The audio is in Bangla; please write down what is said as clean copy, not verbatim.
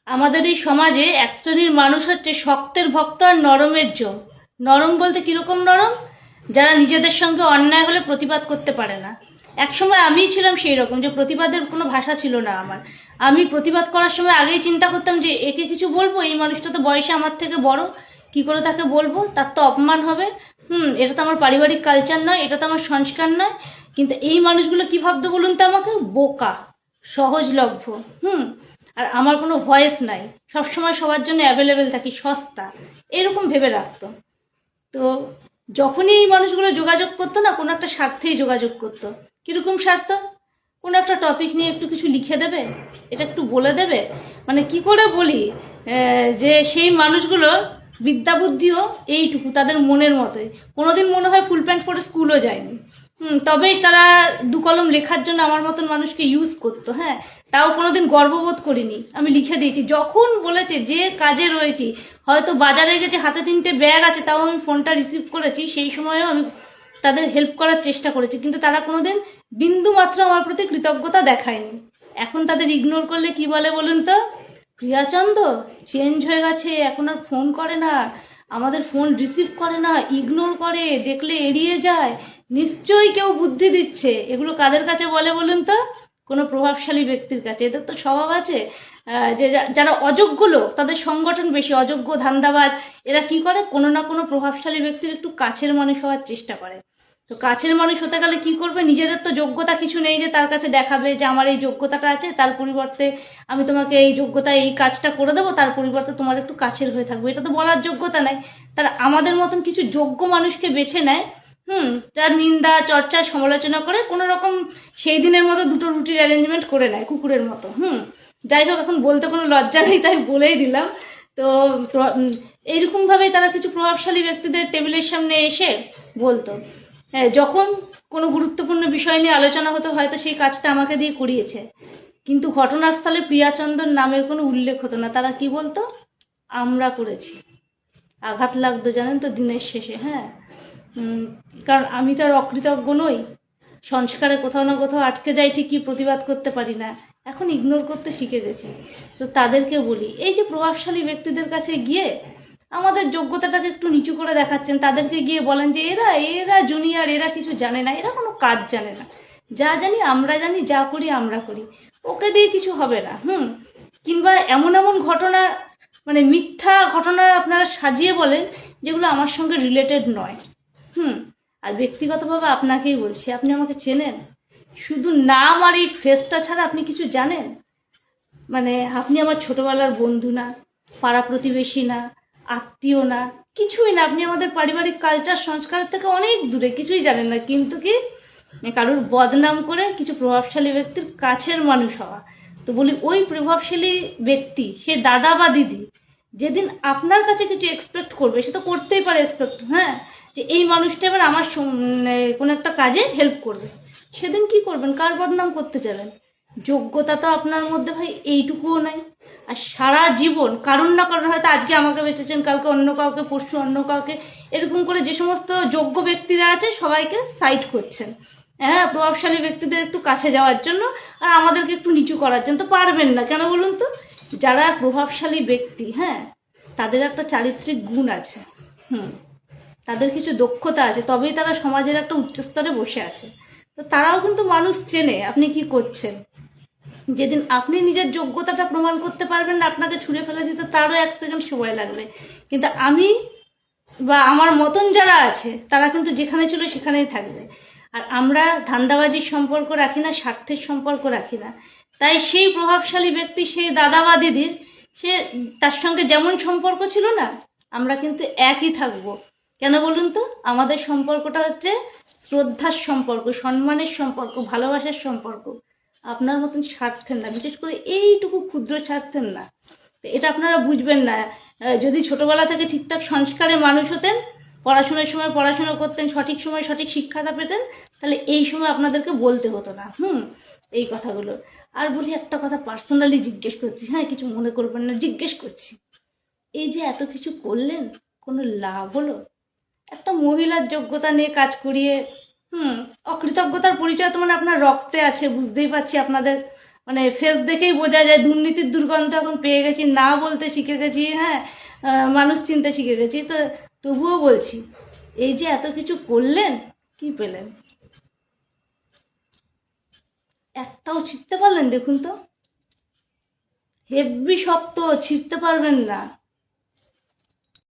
আমাদের এই সমাজে এক শ্রেণীর মানুষ হচ্ছে শক্তের ভক্ত আর নরমের জম। নরম বলতে কিরকম নরম? যারা নিজেদের সঙ্গে অন্যায় হলে প্রতিবাদ করতে পারে না। একসময় আমিই ছিলাম সেই রকম, যে প্রতিবাদের কোনো ভাষা ছিল না আমার। আমি প্রতিবাদ করার সময় আগেই চিন্তা করতাম যে একে কিছু বলবো, এই মানুষটা তো বয়সে আমার থেকে বড়, কি করে তাকে বলবো, তার তো অপমান হবে। এটা তো আমার পারিবারিক কালচার নয়, এটা তো আমার সংস্কার নয়। কিন্তু এই মানুষগুলো কি ভাবতো বলুন তো আমাকে? বোকা, সহজলভ্য। আর আমার কোনো ভয়েস নাই, সবসময় সবার জন্য অ্যাভেলেবেল থাকি, সস্তা, এরকম ভেবে রাখতো। তো যখনই এই মানুষগুলো যোগাযোগ করতো না, কোনো একটা স্বার্থেই যোগাযোগ করতো। কীরকম স্বার্থ? কোনো একটা টপিক নিয়ে একটু কিছু লিখে দেবে, এটা একটু বলে দেবে। মানে কি করে বলি, যে সেই মানুষগুলো বিদ্যা বুদ্ধিও এইটুকু, তাদের মনের মতোই। কোনোদিন মনে হয় ফুল প্যান্ট পরে স্কুলও যায়নি। তবেই তারা দু কলম লেখার জন্য আমার মতন মানুষকে ইউজ করতো। হ্যাঁ, তাও কোনোদিন গর্ববোধ করিনি, আমি লিখে দিয়েছি। যখন বলেছে যে কাজে রয়েছি, হয়তো বাজারে গেছে, হাতে 3টে ব্যাগ আছে, তাও আমি ফোনটা রিসিভ করেছি, সেই সময়ও আমি তাদের হেল্প করার চেষ্টা করেছি, কিন্তু তারা কোনোদিন বিন্দু মাত্র আমার প্রতি কৃতজ্ঞতা দেখায়নি। এখন তাদের ইগনোর করলে কি বলে বলুন তো? প্রিয়াচন্দ চেঞ্জ হয়ে গেছে, এখন আর ফোন করে না, আমাদের ফোন রিসিভ করে না, ইগনোর করে, দেখলে এড়িয়ে যায়। নিশ্চয়ই কেউ বুদ্ধি দিচ্ছে। এগুলো কাদের কাছে বলে বলুন তো? কোনো প্রভাবশালী ব্যক্তির কাছে। এদের তো স্বভাব আছে যে যারা অযোগ্য লোক, তাদের সংগঠন বেশি, অযোগ্য ধান্দাবাজ, এরা কি করে, কোনো না কোনো প্রভাবশালী ব্যক্তির একটু কাছের মানুষ হওয়ার চেষ্টা করে। তো কাছের মানুষ হতে গেলে কি করবে? নিজেদের তো যোগ্যতা কিছু নেই যে তার কাছে দেখাবে যে আমার এই যোগ্যতাটা আছে, তার পরিবর্তে আমি তোমাকে এই যোগ্যতা, এই কাজটা করে দেবো, তার পরিবর্তে তোমার একটু কাছের হয়ে থাকবো। এটা তো বলার যোগ্যতা নাই। তারা আমাদের মতন কিছু যোগ্য মানুষকে বেছে নেয়, যার নিন্দা চর্চা সমালোচনা করে কোনো রকম সেই দিনের মতো দুটো রুটির অ্যারেঞ্জমেন্ট করে নেয় কুকুরের মতো। যাই হোক, এখন বলতে কোনো লজ্জা নেই, তাই বলেই দিলাম। তো এইরকমভাবেই তারা কিছু প্রভাবশালী ব্যক্তিদের টেবিলের সামনে এসে বলতো। হ্যাঁ, যখন কোনো গুরুত্বপূর্ণ বিষয় নিয়ে আলোচনা হতো, হয়তো সেই কাজটা আমাকে দিয়ে করিয়েছে, কিন্তু ঘটনাস্থলে প্রিয়াচন্দর নামের কোনো উল্লেখ হতো না। তারা কি বলতো? আমরা করেছি। আঘাত লাগতো জানেন তো দিনের শেষে। হ্যাঁ, কারণ আমি তো আর অকৃতজ্ঞ নই। সংস্কারে কোথাও না কোথাও আটকে যাই, ঠিকই প্রতিবাদ করতে পারি না, এখন ইগনোর করতে শিখে গেছি। তো তাদেরকে বলি, এই যে প্রভাবশালী ব্যক্তিদের কাছে গিয়ে আমাদের যোগ্যতাটাকে একটু নিচু করে দেখাচ্ছেন, তাদেরকে গিয়ে বলেন যে এরা এরা জুনিয়র, এরা কিছু জানে না, এরা কোনো কাজ জানে না, যা জানি আমরা জানি, যা করি আমরা করি, ওকে দিয়ে কিছু হবে না। কিংবা এমন এমন ঘটনা, মানে মিথ্যা ঘটনা আপনারা সাজিয়ে বলেন যেগুলো আমার সঙ্গে রিলেটেড নয়। আর ব্যক্তিগতভাবে আপনাকেই বলছি, আপনি আমাকে চেনেন? শুধু নাম আর এই ফেসটা ছাড়া আপনি কিছু জানেন? মানে আপনি আমার ছোটবেলার বন্ধু না, পাড়া প্রতিবেশী না, আত্মীয় না, কিছুই না। আপনি আমাদের পারিবারিক কালচার সংস্কার থেকে অনেক দূরে, কিছুই জানেন না। কিন্তু কি, কারোর বদনাম করে কিছু প্রভাবশালী ব্যক্তির কাছের মানুষ হওয়া। তো বলি, ওই প্রভাবশালী ব্যক্তি, সে দাদা বা দিদি, যেদিন আপনার কাছে কিছু এক্সপেক্ট করবে, সে তো করতেই পারে এক্সপেক্ট, হ্যাঁ, যে এই মানুষটা এবার আমার কোনো একটা কাজে হেল্প করবে, সেদিন কি করবেন? কার বদনাম করতে যাবেন? যোগ্যতা তো আপনার মধ্যে ভাই এইটুকুও নাই। আর সারা জীবন কারণ না কারণ, হয়তো আজকে আমাকে বেঁচেছেন, কালকে অন্য কাউকে, পরশু অন্য কাউকে, এরকম করে যে সমস্ত যোগ্য ব্যক্তিরা আছে সবাইকে সাইড করছেন, হ্যাঁ, প্রভাবশালী ব্যক্তিদের একটু কাছে যাওয়ার জন্য আর আমাদেরকে একটু নিচু করার জন্য। তো পারবেন না কেন বলুন তো? যারা প্রভাবশালী ব্যক্তি, হ্যাঁ, তাদের একটা চারিত্রিক গুণ আছে, তাদের কিছু দক্ষতা আছে, তবেই তারা সমাজের একটা উচ্চস্তরে বসে আছে। তো তারাও কিন্তু মানুষ চেনে আপনি কি করছেন। যেদিন আপনি নিজের যোগ্যতাটা প্রমাণ করতে পারবেন না, আপনাকে ছুঁড়ে ফেলে দিতে তারও 1 সেকেন্ড সময় লাগবে। কিন্তু আমি বা আমার মতন যারা আছে, তারা কিন্তু যেখানে ছিল সেখানেই থাকবে। আর আমরা ধান্দাবাজির সম্পর্ক রাখি না, স্বার্থের সম্পর্ক রাখি না। তাই সেই প্রভাবশালী ব্যক্তি, সেই দাদা বা দিদির, সে তার সঙ্গে যেমন সম্পর্ক ছিল না, আমরা কিন্তু একই থাকবো। কেন বলুন তো? আমাদের সম্পর্কটা হচ্ছে শ্রদ্ধার সম্পর্ক, সম্মানের সম্পর্ক, ভালোবাসার সম্পর্ক, আপনার মতন স্বার্থের না, বিশেষ করে এইটুকু ক্ষুদ্র স্বার্থের না। তো এটা আপনারা বুঝবেন না। যদি ছোটবেলা থেকে ঠিকঠাক সংস্কারে মানুষ হতেন, পড়াশোনার সময় পড়াশোনা করতেন, সঠিক সময় সঠিক শিক্ষাটা পেতেন, তাহলে এই সময় আপনাদেরকে বলতে হতো না এই কথাগুলো। আর বলি একটা কথা, পার্সোনালি জিজ্ঞেস করছি, হ্যাঁ, কিছু মনে করবেন না, জিজ্ঞেস করছি, এই যে এত কিছু করলেন, কোনো লাভ হলো? একটা মহিলার যোগ্যতা নিয়ে কাজ করিয়ে, অকৃতজ্ঞতার পরিচয় তো মানে আপনার রক্তে আছে, বুঝতেই পারছি আপনাদের মানে ফেস দেখেই বোঝা যায় দুর্নীতির দুর্গন্ধ এখন পেয়ে গেছি, না বলতে শিখে গেছি, হ্যাঁ, মানুষ চিনতে শিখে গেছি। তো তবুও বলছি, এই যে এত কিছু করলেন, কি পেলেন? একটাও ছিঁড়তে পারলেন? দেখুন তো, হেব্বি শক্ত, ছিঁড়তে পারবেন না।